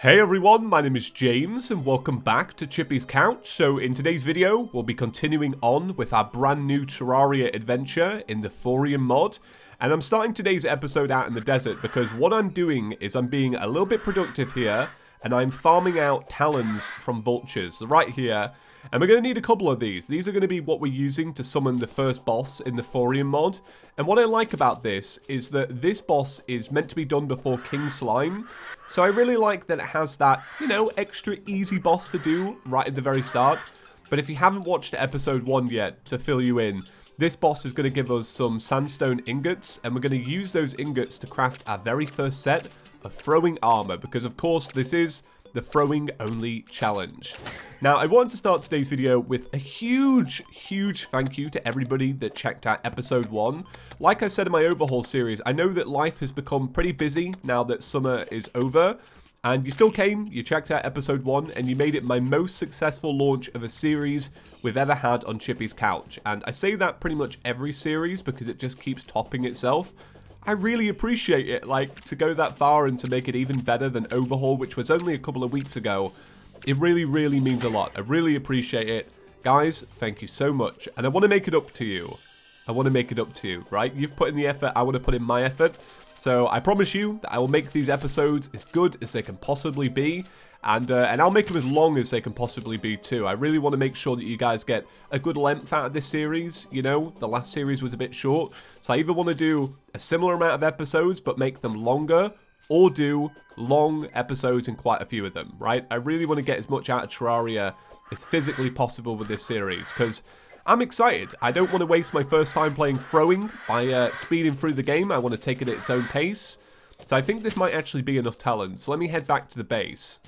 Hey everyone, my name is James and welcome back to ChippysCouch. So in today's video, we'll be continuing on with our brand new Terraria adventure in the Thorium mod. And I'm starting today's episode out in the desert because what I'm doing is I'm being a little bit productive here and I'm farming out talons from vultures right here. And we're going to need a couple of these. These are going to be what we're using to summon the first boss in the Thorium mod. And what I like about this is that this boss is meant to be done before King Slime. So I really like that it has that, you know, extra easy boss to do right at the very start. But if you haven't watched episode 1 yet, to fill you in, this boss is going to give us some sandstone ingots. And we're going to use those ingots to craft our very first set of throwing armor. Because of course, this is the throwing only challenge. Now, I wanted to start today's video with a huge thank you to everybody that checked out episode 1. Like I said in my overhaul series, I know that life has become pretty busy now that summer is over, and you still came, you checked out episode 1, and you made it my most successful launch of a series we've ever had on ChippysCouch. And I say that pretty much every series because it just keeps topping itself. I really appreciate it, like, to go that far and to make it even better than Overhaul, which was only a couple of weeks ago. It really means a lot. I really appreciate it. Guys, thank you so much. And I want to make it up to you. I want to make it up to you, right? You've put in the effort, I want to put in my effort. So I promise you that I will make these episodes as good as they can possibly be. And I'll make them as long as they can possibly be too. I really want to make sure that you guys get a good length out of this series. You know, the last series was a bit short. So I either want to do a similar amount of episodes but make them longer, or do long episodes and quite a few of them, right? I really want to get as much out of Terraria as physically possible with this series because I'm excited. I don't want to waste my first time playing throwing by speeding through the game. I want to take it at its own pace. So I think this might actually be enough talents. So let me head back to the base.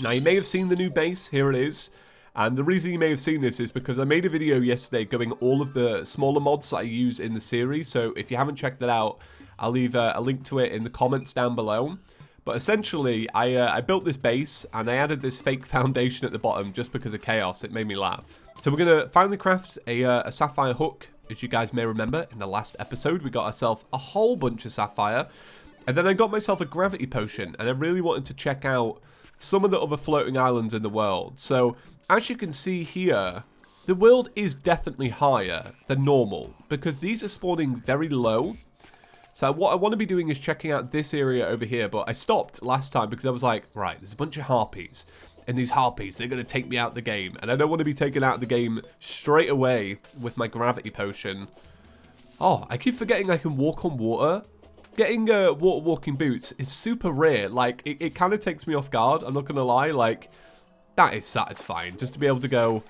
Now, you may have seen the new base. Here it is. And the reason you may have seen this is because I made a video yesterday going all of the smaller mods that I use in the series. So if you haven't checked that out, I'll leave a link to it in the comments down below. But essentially, I built this base and I added this fake foundation at the bottom just because of chaos. It made me laugh. So we're going to finally craft a sapphire hook. As you guys may remember, in the last episode, we got ourselves a whole bunch of sapphire. And then I got myself a gravity potion. And I really wanted to check out some of the other floating islands in the world. So as you can see here, the world is definitely higher than normal because these are spawning very low. So what I want to be doing is checking out this area over here, but I stopped last time because I was like, right, there's a bunch of harpies, and these harpies, they're going to take me out of the game, and I don't want to be taken out of the game straight away with my gravity potion. Oh, I keep forgetting I can walk on water. Getting water walking boots is super rare. Like, it kind of takes me off guard, I'm not going to lie. Like, that is satisfying, just to be able to go,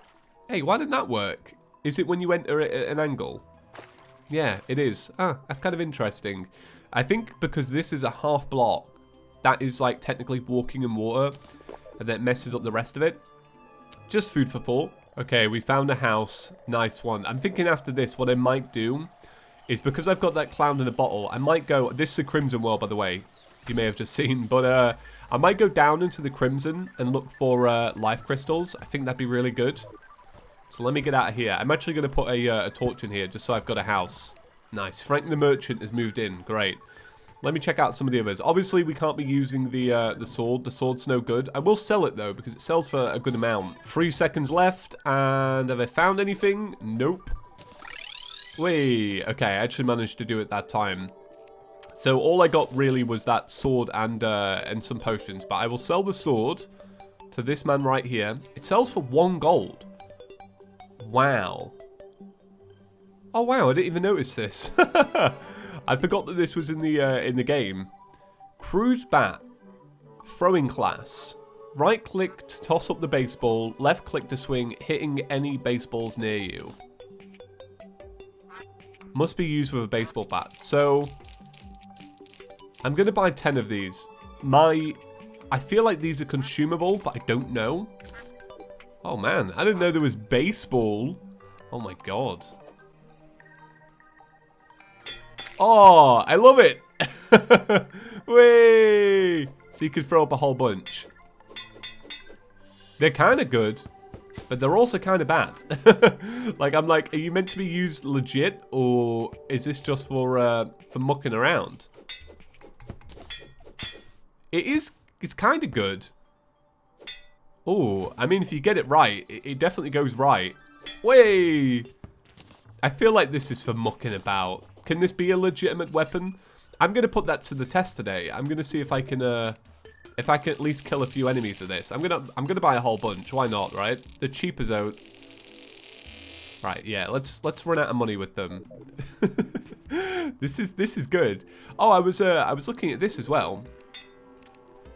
hey, why didn't that work? Is it when you enter it at an angle? Yeah, it is. Ah, that's kind of interesting. I think because this is a half block, that is like technically walking in water, and then it messes up the rest of it. Just food for thought. Okay, we found a house. Nice one. I'm thinking after this, what I might do is because I've got that clown in a bottle, I might go... This is a Crimson World, by the way. You may have just seen. But I might go down into the Crimson and look for life crystals. I think that'd be really good. So let me get out of here. I'm actually going to put a torch in here just so I've got a house. Nice. Frank the Merchant has moved in. Great. Let me check out some of the others. Obviously, we can't be using the sword. The sword's no good. I will sell it, though, because it sells for a good amount. 3 seconds left. And have I found anything? Nope. Wait. Okay, I actually managed to do it that time. So all I got really was that sword and some potions. But I will sell the sword to this man right here. It sells for 1 gold. Wow. Oh wow, I didn't even notice this. I forgot that this was in the game. Crude bat. Throwing class. Right click to toss up the baseball. Left click to swing, hitting any baseballs near you. Must be used with a baseball bat. So I'm gonna buy 10 of these. I feel like these are consumable, but I don't know. Oh man, I didn't know there was baseball. Oh my god. Oh, I love it. Whee! So you could throw up a whole bunch. They're kind of good, but they're also kind of bad. Like, I'm like, are you meant to be used legit, or is this just for mucking around? It is it's kind of good. Oh, I mean, if you get it right, it definitely goes right. Way! I feel like this is for mucking about. Can this be a legitimate weapon? I'm going to put that to the test today. I'm going to see if I can at least kill a few enemies with this. I'm gonna buy a whole bunch. Why not, right? The cheapest out. Right, yeah, let's run out of money with them. This is good. Oh, I was looking at this as well.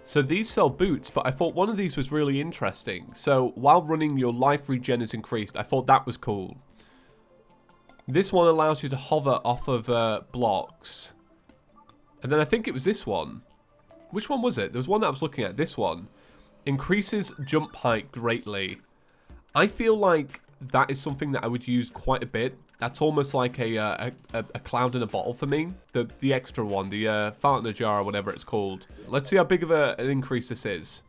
So these sell boots, but I thought one of these was really interesting. So while running, your life regen is increased. I thought that was cool. This one allows you to hover off of blocks. And then I think it was this one. Which one was it? There was one that I was looking at. This one. Increases jump height greatly. I feel like that is something that I would use quite a bit. That's almost like a cloud in a bottle for me. The extra one. The fart in a jar or whatever it's called. Let's see how big of an increase this is.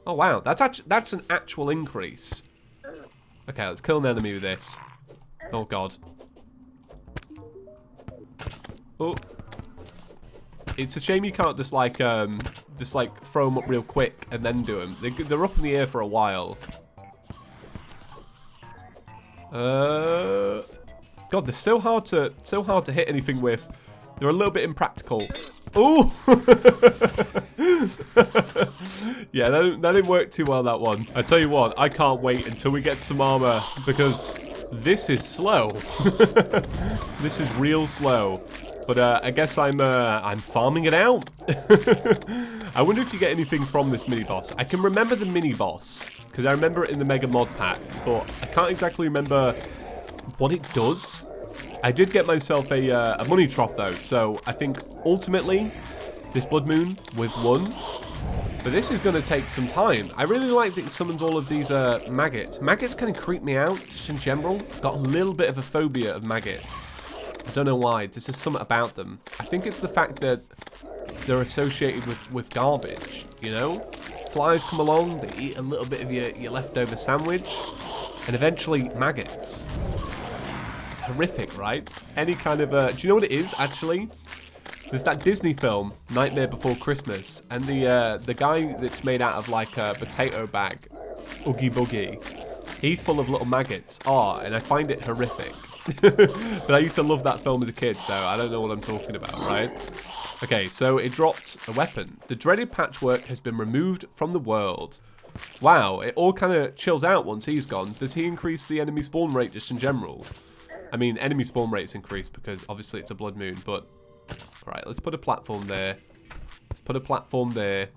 Oh, wow. That's an actual increase. Okay, let's kill an enemy with this. Oh, God. Oh. It's a shame you can't just like throw them up real quick and then do them. They're up in the air for a while. God, they're so hard to hit anything with. They're a little bit impractical. Oh! Yeah, that didn't work too well, that one. I tell you what, I can't wait until we get some armor because this is slow. This is real slow. But I guess I'm farming it out. I wonder if you get anything from this mini-boss. I can remember the mini-boss, because I remember it in the Mega Mod Pack, but I can't exactly remember what it does. I did get myself a money trough, though, so I think, ultimately, this Blood Moon, we've won. But this is going to take some time. I really like that it summons all of these maggots. Maggots kind of creep me out, just in general. Got a little bit of a phobia of maggots. I don't know why, there's just something about them. I think it's the fact that they're associated with garbage, you know? Flies come along, they eat a little bit of your leftover sandwich, and eventually maggots. It's horrific, right? Any kind of, do you know what it is, actually? There's that Disney film, Nightmare Before Christmas, and the guy that's made out of like a potato bag, Oogie Boogie, he's full of little maggots. And I find it horrific. But I used to love that film as a kid, so I don't know what I'm talking about, right? Okay, so it dropped a weapon. The dreaded patchwork has been removed from the world. Wow, it all kind of chills out once he's gone. Does he increase the enemy spawn rate just in general? I mean, enemy spawn rate's increased because obviously it's a Blood Moon, but... Alright, let's put a platform there. Let's put a platform there.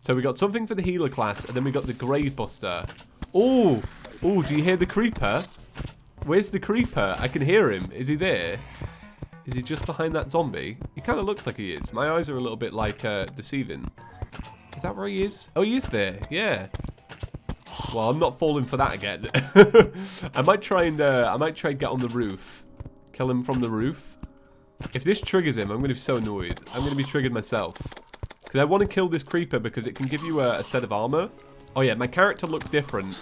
So we got something for the healer class, and then we got the Grave Buster. Oh, do you hear the creeper? Where's the creeper? I can hear him. Is he there? Is he just behind that zombie? He kind of looks like he is. My eyes are a little bit like deceiving. Is that where he is? Oh, he is there. Yeah. Well, I'm not falling for that again. I might try and get on the roof. Kill him from the roof. If this triggers him, I'm going to be so annoyed. I'm going to be triggered myself. Because I want to kill this creeper because it can give you a set of armor. Oh yeah, my character looks different.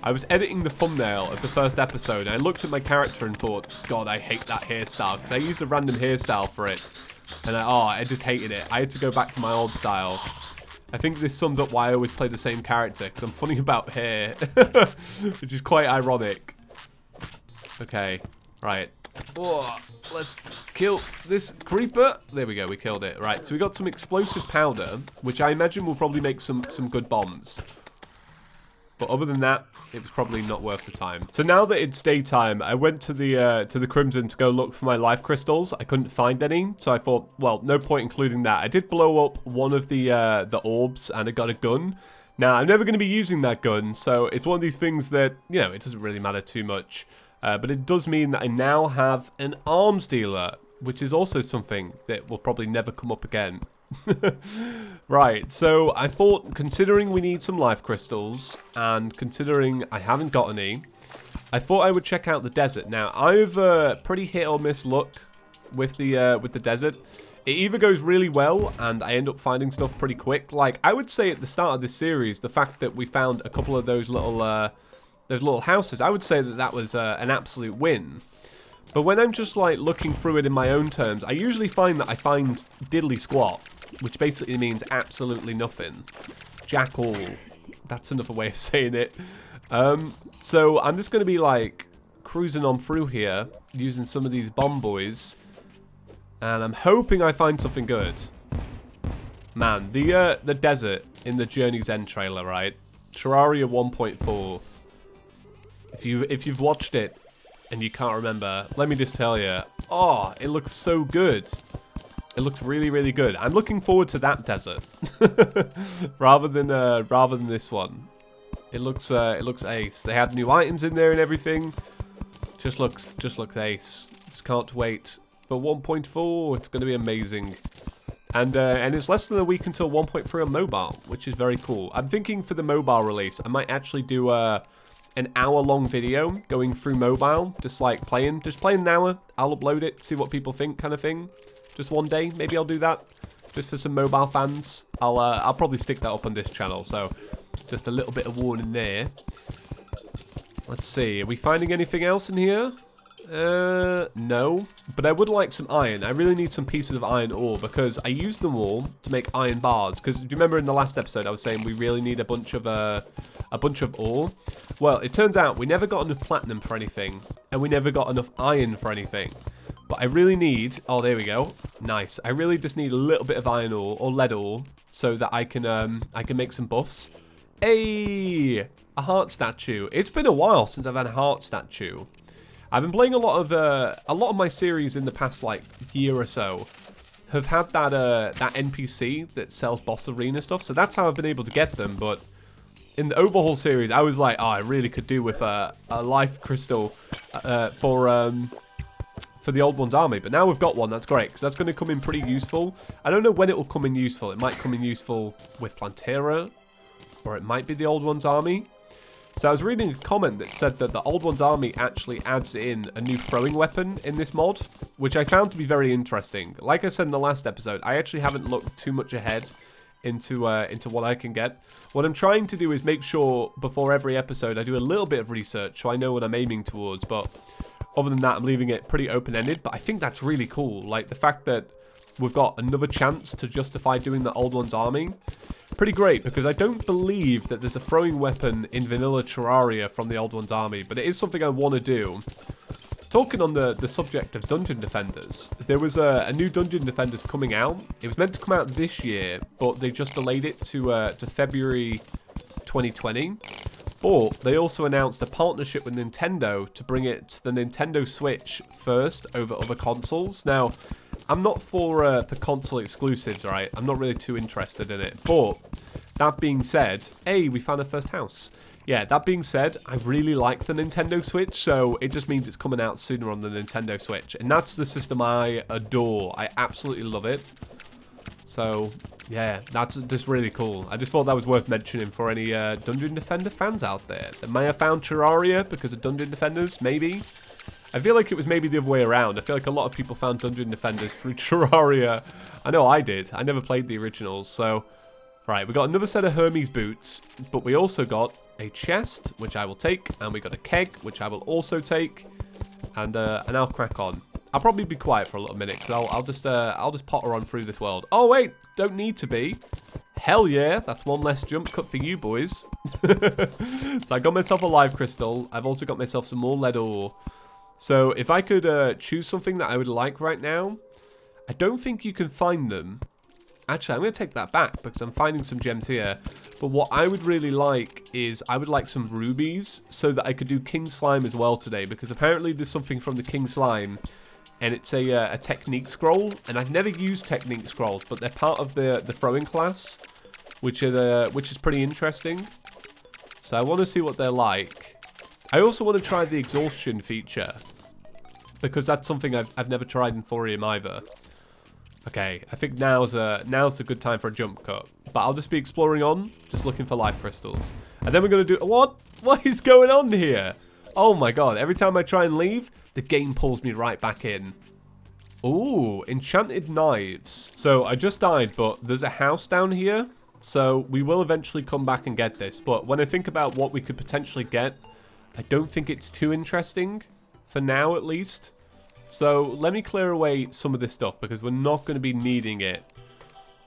I was editing the thumbnail of the first episode, and I looked at my character and thought, God, I hate that hairstyle, because I used a random hairstyle for it, and I just hated it. I had to go back to my old style. I think this sums up why I always play the same character, because I'm funny about hair, which is quite ironic. Okay, right. Oh, let's kill this creeper. There we go, we killed it. Right, so we got some explosive powder, which I imagine will probably make some good bombs. But other than that, it was probably not worth the time. So now that it's daytime, I went to the Crimson to go look for my life crystals. I couldn't find any, so I thought, well, no point including that. I did blow up one of the orbs, and I got a gun. Now, I'm never going to be using that gun, so it's one of these things that, you know, it doesn't really matter too much. But it does mean that I now have an arms dealer, which is also something that will probably never come up again. Right, so I thought, considering we need some life crystals, and considering I haven't got any, I thought I would check out the desert. Now, I have a pretty hit or miss luck with the desert. It either goes really well, and I end up finding stuff pretty quick. Like, I would say at the start of this series, the fact that we found a couple of those little houses, I would say that was an absolute win. But when I'm just like looking through it in my own terms, I usually find that I find diddly squat, which basically means absolutely nothing. Jack all. That's another way of saying it. So I'm just going to be like cruising on through here using some of these bomb boys. And I'm hoping I find something good. Man, the desert in the Journey's End trailer, right? Terraria 1.4. If you've watched it and you can't remember, let me just tell you. Oh, it looks so good. It looks really, really good. I'm looking forward to that desert rather than this one. It looks ace. They had new items in there and everything. Just looks ace. Just can't wait for 1.4. It's going to be amazing. And it's less than a week until 1.3 on mobile, which is very cool. I'm thinking for the mobile release, I might actually do an hour-long video going through mobile, just like playing an hour. I'll upload it, see what people think, kind of thing. Just one day, maybe I'll do that, just for some mobile fans. I'll probably stick that up on this channel. So, just a little bit of warning there. Let's see, are we finding anything else in here? No, but I would like some iron. I really need some pieces of iron ore because I use them all to make iron bars. Because do you remember in the last episode I was saying we really need a bunch of ore? Well, it turns out we never got enough platinum for anything, and we never got enough iron for anything. But I really need, oh there we go, nice. I really just need a little bit of iron ore or lead ore so that I can make some buffs. Hey, a heart statue. It's been a while since I've had a heart statue. I've been playing a lot of my series in the past like year or so have had that NPC that sells boss arena stuff, so that's how I've been able to get them. But in the overhaul series, I was like, oh, I really could do with a life crystal for the Old One's army. But now we've got one, that's great, because that's going to come in pretty useful. I don't know when it will come in useful. It might come in useful with Plantera, or it might be the Old One's army. So I was reading a comment that said that the Old One's army actually adds in a new throwing weapon in this mod, which I found to be very interesting. Like I said in the last episode, I actually haven't looked too much ahead into what I can get. What I'm trying to do is make sure before every episode I do a little bit of research so I know what I'm aiming towards, but other than that I'm leaving it pretty open-ended. But I think that's really cool, like the fact that we've got another chance to justify doing the Old One's army. Pretty great, because I don't believe that there's a throwing weapon in vanilla Terraria from the Old One's army, but it is something I want to do. Talking on the subject of Dungeon Defenders, there was a new Dungeon Defenders coming out. It was meant to come out this year, but they just delayed it to February 2020. But they also announced a partnership with Nintendo to bring it to the Nintendo Switch first over other consoles. Now, I'm not for console exclusives, right? I'm not really too interested in it. But that being said, hey, we found our first house. Yeah, that being said, I really like the Nintendo Switch, so it just means it's coming out sooner on the Nintendo Switch. And that's the system I adore. I absolutely love it. So, yeah, that's just really cool. I just thought that was worth mentioning for any Dungeon Defender fans out there that may have found Terraria because of Dungeon Defenders, maybe. I feel like it was maybe the other way around. I feel like a lot of people found Dungeon Defenders through Terraria. I know I did. I never played the originals, so... Right, we got another set of Hermes boots, but we also got a chest, which I will take, and we got a keg, which I will also take, and I'll crack on. I'll probably be quiet for a little minute, because I'll just potter on through this world. Oh wait, don't need to be. Hell yeah, that's one less jump cut for you boys. So I got myself a live crystal. I've also got myself some more lead ore. So if I could choose something that I would like right now, I don't think you can find them. Actually, I'm going to take that back because I'm finding some gems here. But what I would really like is I would like some rubies so that I could do King Slime as well today. Because apparently there's something from the King Slime and it's a technique scroll. And I've never used technique scrolls, but they're part of the throwing class, which is pretty interesting. So I want to see what they're like. I also want to try the exhaustion feature because that's something I've never tried in Thorium either. Okay, I think now's a good time for a jump cut. But I'll just be exploring on, just looking for life crystals. And then we're going to do... What is going on here? Oh my god, every time I try and leave, the game pulls me right back in. Ooh, enchanted knives. So I just died, but there's a house down here. So we will eventually come back and get this. But when I think about what we could potentially get, I don't think it's too interesting. For now, at least. So let me clear away some of this stuff because we're not going to be needing it.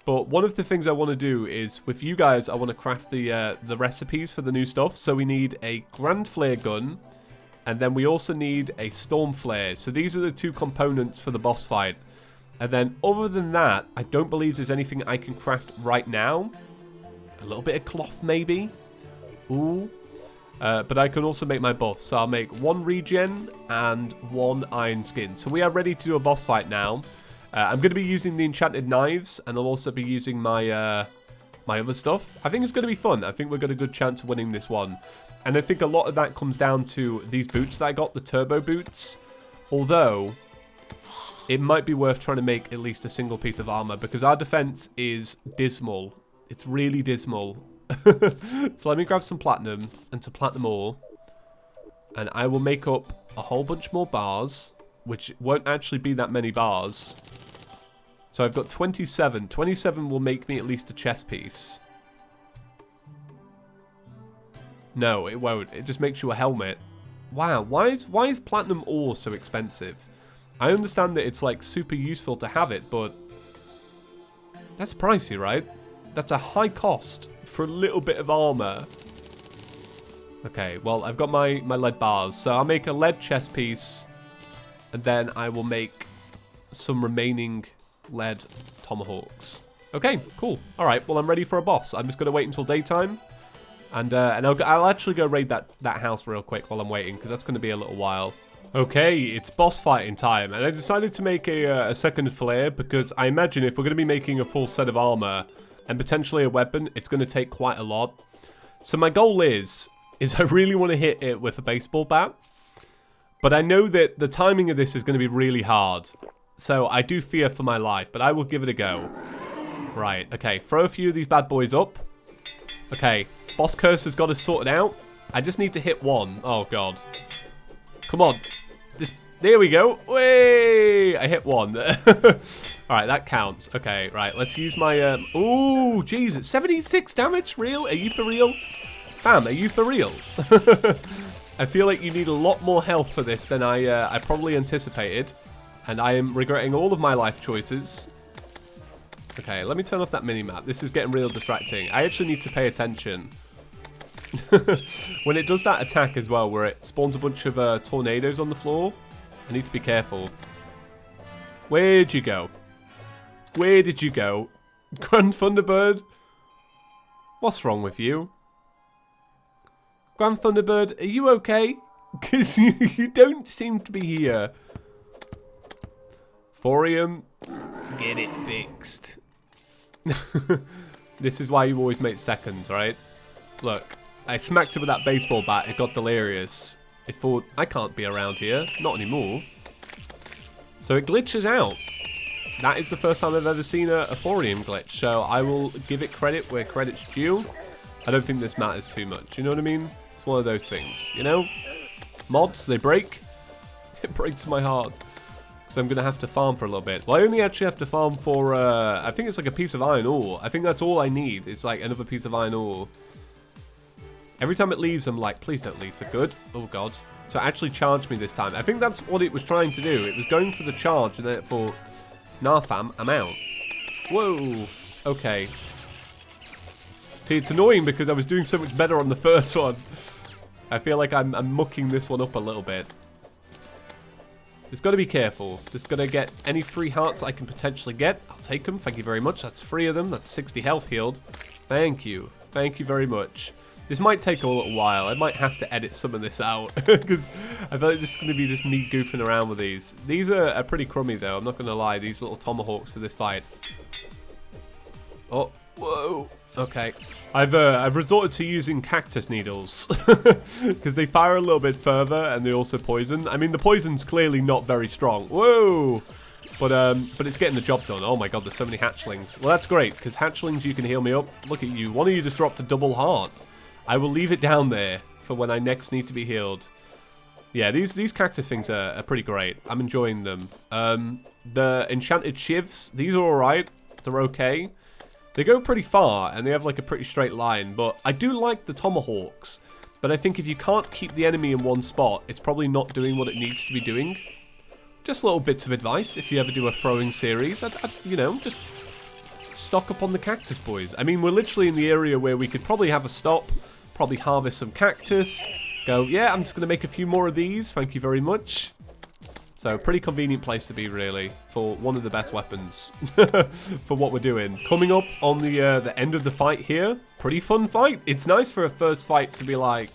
But one of the things I want to do is, with you guys, I want to craft the recipes for the new stuff. So we need a Grand Flare gun, and then we also need a Storm Flare. So these are the two components for the boss fight. And then other than that, I don't believe there's anything I can craft right now. A little bit of cloth maybe. Ooh. But I can also make my buffs. So I'll make 1 regen and 1 iron skin. So we are ready to do a boss fight now. I'm going to be using the enchanted knives, and I'll also be using my my other stuff. I think it's going to be fun. I think we've got a good chance of winning this one. And I think a lot of that comes down to these boots that I got, the turbo boots. Although, it might be worth trying to make at least a single piece of armor, because our defense is dismal. It's really dismal. So let me grab some platinum and some platinum ore, and I will make up a whole bunch more bars, which won't actually be that many bars. So I've got 27. 27 will make me at least a chest piece. No, it won't. It just makes you a helmet. Wow, why is platinum ore so expensive? I understand that it's like super useful to have it, but that's pricey, right? That's a high cost for a little bit of armor. Okay, well, I've got my lead bars. So I'll make a lead chest piece, and then I will make some remaining lead tomahawks. Okay, cool. All right, well, I'm ready for a boss. I'm just going to wait until daytime, and I'll actually go raid that house real quick while I'm waiting, because that's going to be a little while. Okay, it's boss fighting time, and I decided to make a second flare, because I imagine if we're going to be making a full set of armor and potentially a weapon, it's going to take quite a lot. So my goal is I really want to hit it with a baseball bat. But I know that the timing of this is going to be really hard. So I do fear for my life, but I will give it a go. Right, okay, throw a few of these bad boys up. Okay, boss curse has got us sorted out. I just need to hit one. Oh, God. Come on. There we go. Way! I hit one. Alright, that counts. Okay, right, let's use my... Ooh, Jesus. 76 damage? Real? Are you for real? Fam, are you for real? I feel like you need a lot more health for this than I probably anticipated. And I am regretting all of my life choices. Okay, let me turn off that mini-map. This is getting real distracting. I actually need to pay attention. When it does that attack as well, where it spawns a bunch of tornadoes on the floor, I need to be careful. Where'd you go? Where did you go? Grand Thunderbird? What's wrong with you? Grand Thunderbird, are you okay? Because you don't seem to be here. Thorium, get it fixed. This is why you always make seconds, right? Look, I smacked it with that baseball bat. It got delirious. It thought, I can't be around here. Not anymore. So it glitches out. That is the first time I've ever seen a Thorium glitch. So I will give it credit where credit's due. I don't think this matters too much. You know what I mean? It's one of those things. You know? Mods, they break. It breaks my heart. So I'm going to have to farm for a little bit. Well, I only actually have to farm for, I think it's like a piece of iron ore. I think that's all I need. It's like another piece of iron ore. Every time it leaves, I'm like, please don't leave for good. Oh, God. So it actually charged me this time. I think that's what it was trying to do. It was going for the charge, and then it thought, nah, fam, I'm out. Whoa. Okay. See, it's annoying because I was doing so much better on the first one. I feel like I'm mucking this one up a little bit. Just got to be careful. Just got to get any free hearts I can potentially get. I'll take them. Thank you very much. That's 3 of them. That's 60 health healed. Thank you. Thank you very much. This might take a little while. I might have to edit some of this out because I feel like this is going to be just me goofing around with these. These are pretty crummy though. I'm not going to lie. These little tomahawks for this fight. Oh, whoa. Okay. I've resorted to using cactus needles because they fire a little bit further and they also poison. I mean, the poison's clearly not very strong. Whoa. But it's getting the job done. Oh my God, there's so many hatchlings. Well, that's great because hatchlings, you can heal me up. Look at you. One of you just dropped a double heart. I will leave it down there for when I next need to be healed. Yeah, these cactus things are pretty great. I'm enjoying them. The enchanted shivs, these are alright. They're okay. They go pretty far, and they have like a pretty straight line. But I do like the tomahawks. But I think if you can't keep the enemy in one spot, it's probably not doing what it needs to be doing. just little bits of advice if you ever do a throwing series. I'd, you know, just stock up on the cactus, boys. I mean, we're literally in the area where we could probably have a stop, probably harvest some cactus, go, yeah, I'm just going to make a few more of these, thank you very much. So, pretty convenient place to be, really, for one of the best weapons for what we're doing. Coming up on the end of the fight here, pretty fun fight. It's nice for a first fight to be like,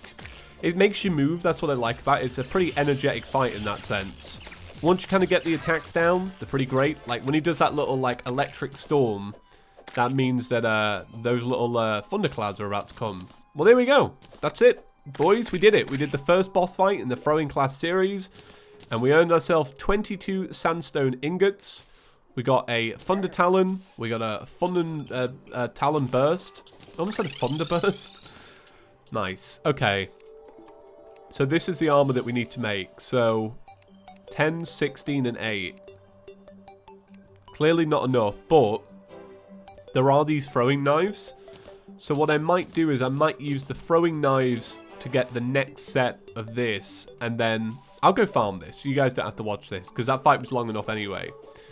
it makes you move, that's what I like about it. It's a pretty energetic fight in that sense. Once you kind of get the attacks down, they're pretty great. Like, when he does that little, like, electric storm, that means that those little thunderclouds are about to come. Well, there we go. That's it. Boys, we did it. We did the first boss fight in the throwing class series. And we earned ourselves 22 sandstone ingots. We got a thunder talon. We got a thunder talon burst. I almost said a thunder burst. Nice. Okay. So this is the armor that we need to make. So 10, 16, and 8. Clearly not enough, but there are these throwing knives. So what I might do is I might use the throwing knives to get the next set of this, and then I'll go farm this. You guys don't have to watch this because that fight was long enough anyway.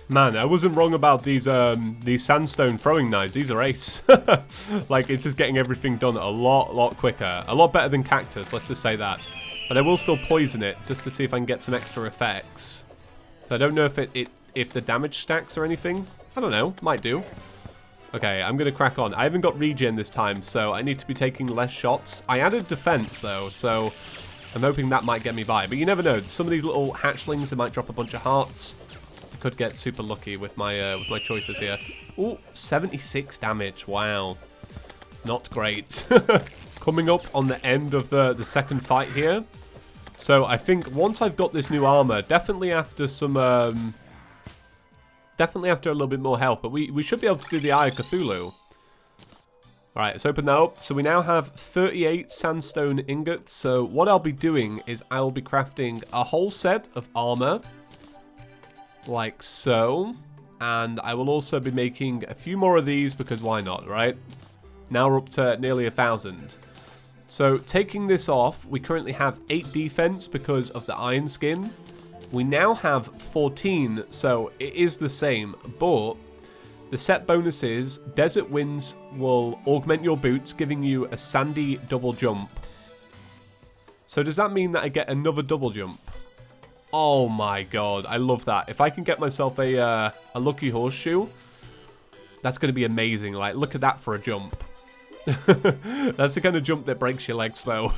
Man, I wasn't wrong about these sandstone throwing knives. These are ace. Like, it's just getting everything done a lot quicker. A lot better than cactus, let's just say that. But I will still poison it just to see if I can get some extra effects. So I don't know if the damage stacks or anything. I don't know. Might do. Okay, I'm going to crack on. I haven't got regen this time, so I need to be taking less shots. I added defense, though, so I'm hoping that might get me by. But you never know. Some of these little hatchlings, they might drop a bunch of hearts. I could get super lucky with my choices here. Ooh, 76 damage. Wow. Not great. Coming up on the end of the second fight here. So I think once I've got this new armor, definitely after some... Definitely after a little bit more health, but we should be able to do the Eye of Cthulhu. Alright, let's open that up. So we now have 38 sandstone ingots. So what I'll be doing is I'll be crafting a whole set of armor. Like so. And I will also be making a few more of these because why not, right? Now we're up to nearly 1,000. So taking this off, we currently have 8 defense because of the iron skin. We now have 14, so it is the same, but the set bonus is Desert Winds will augment your boots, giving you a sandy double jump. So does that mean that I get another double jump? Oh my god, I love that. If I can get myself a lucky horseshoe, that's going to be amazing. Like, look at that for a jump. That's the kind of jump that breaks your legs, though.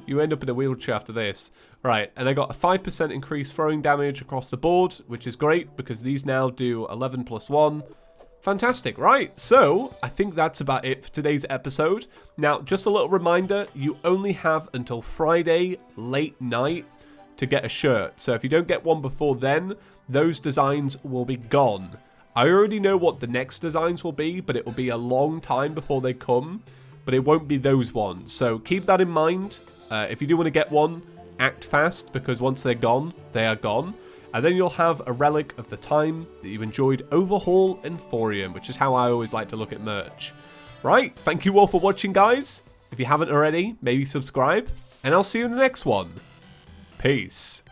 You end up in a wheelchair after this. Right, and I got a 5% increased throwing damage across the board, which is great because these now do 11 plus 1. Fantastic. Right, so I think that's about it for today's episode. Now, just a little reminder, you only have until Friday late night to get a shirt. So if you don't get one before then, those designs will be gone. I already know what the next designs will be, but it will be a long time before they come. But it won't be those ones. So keep that in mind. If you do want to get one, act fast, because once they're gone, they are gone. And then you'll have a relic of the time that you enjoyed Overhaul and Thorium, which is how I always like to look at merch. Right, thank you all for watching, guys. If you haven't already, maybe subscribe. And I'll see you in the next one. Peace.